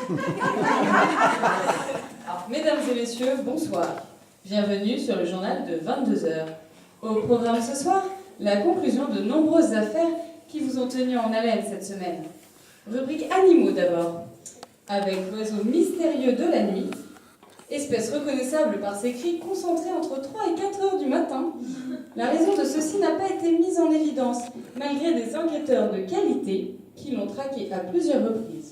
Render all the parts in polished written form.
Alors, mesdames et messieurs, bonsoir. Bienvenue sur le journal de 22 heures. Au programme ce soir, la conclusion de nombreuses affaires qui vous ont tenu en haleine cette semaine. Rubrique animaux d'abord, avec l'oiseau mystérieux de la nuit, espèce reconnaissable par ses cris concentrés entre 3 et 4 heures du matin. La raison de ceci n'a pas été mise en évidence, malgré des enquêteurs de qualité qui l'ont traqué à plusieurs reprises.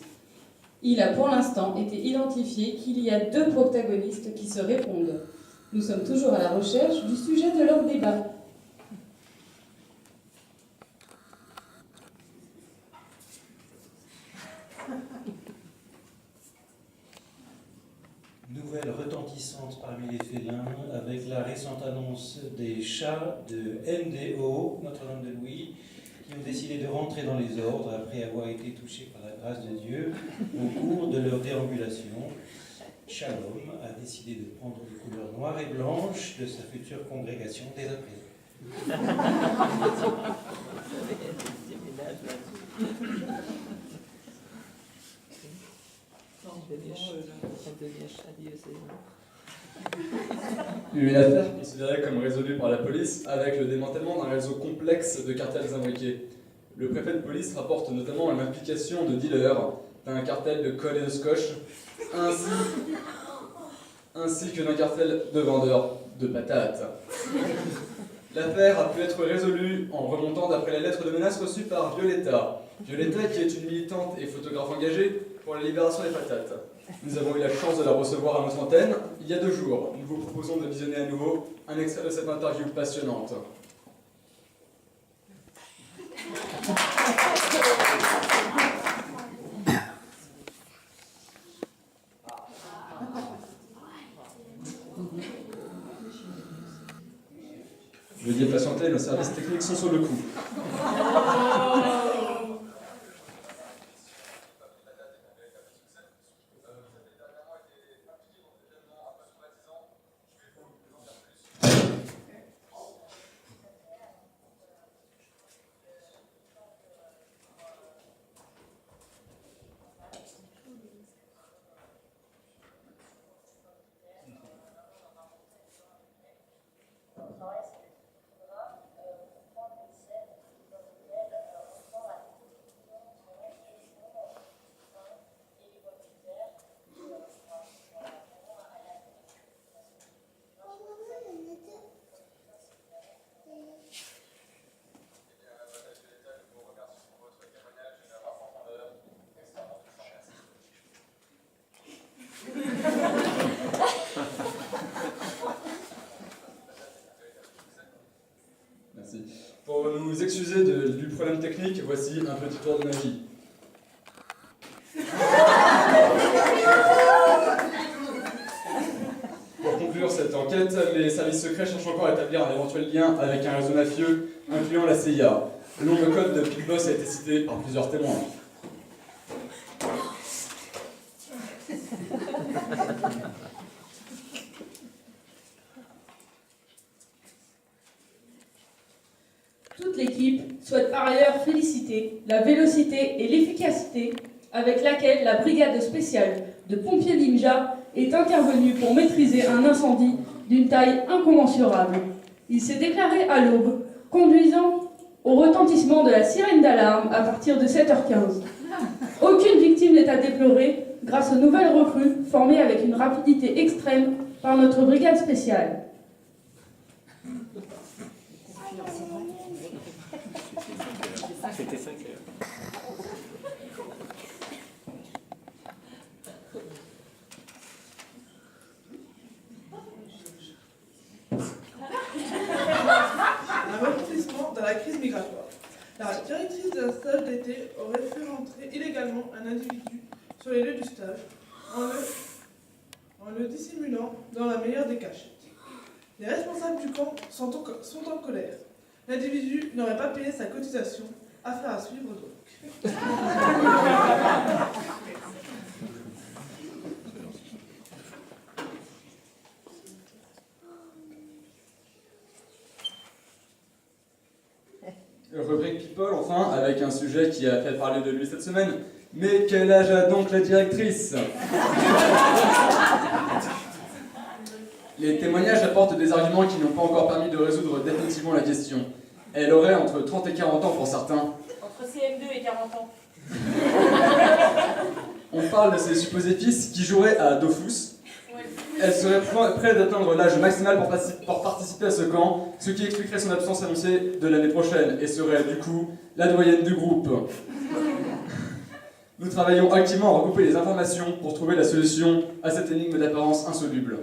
Il a pour l'instant été identifié qu'il y a 2 protagonistes qui se répondent. Nous sommes toujours à la recherche du sujet de leur débat. Nouvelle retentissante parmi les félins avec la récente annonce des chats de MDO, Notre-Dame de Louis, qui ont décidé de rentrer dans les ordres après avoir été touchés par la grâce de Dieu au cours de leur déambulation. Shalom a décidé de prendre les couleurs noires et blanches de sa future congrégation dès à présent. Une affaire considérée comme résolue par la police avec le démantèlement d'un réseau complexe de cartels imbriqués. Le préfet de police rapporte notamment l'implication de dealers d'un cartel de colle et de scotch, ainsi que d'un cartel de vendeurs de patates. L'affaire a pu être résolue en remontant d'après la lettre de menace reçue par Violetta. Violetta qui est une militante et photographe engagée pour la libération des patates. Nous avons eu la chance de la recevoir à notre antenne il y a 2 jours. Nous vous proposons de visionner à nouveau un extrait de cette interview passionnante. Veuillez patienter, nos services techniques sont sur le coup. Pour nous excuser du problème technique, voici un petit tour de magie. Pour conclure cette enquête, les services secrets cherchent encore à établir un éventuel lien avec un réseau mafieux incluant la CIA. Le nom de code de Big Boss a été cité par plusieurs témoins. Toute l'équipe souhaite par ailleurs féliciter la vélocité et l'efficacité avec laquelle la brigade spéciale de pompiers ninja est intervenue pour maîtriser un incendie d'une taille incommensurable. Il s'est déclaré à l'aube, conduisant au retentissement de la sirène d'alarme à partir de 7h15. Aucune victime n'est à déplorer grâce aux nouvelles recrues formées avec une rapidité extrême par notre brigade spéciale. C'était ça que... Un rebondissement dans la crise migratoire. La directrice d'un stage d'été aurait fait rentrer illégalement un individu sur les lieux du stage en le dissimulant dans la meilleure des cachettes. Les responsables du camp sont en colère. L'individu n'aurait pas payé sa cotisation. Affaire à suivre donc. Rubrique People, enfin, avec un sujet qui a fait parler de lui cette semaine. Mais quel âge a donc la directrice? Les témoignages apportent des arguments qui n'ont pas encore permis de résoudre définitivement la question. Elle aurait entre 30 et 40 ans pour certains. Entre CM2 et 40 ans. On parle de ses supposés fils qui joueraient à Dofus. Elle serait prête d'atteindre l'âge maximal pour participer à ce camp, ce qui expliquerait son absence annoncée de l'année prochaine et serait du coup la doyenne du groupe. Nous travaillons activement à recouper les informations pour trouver la solution à cette énigme d'apparence insoluble.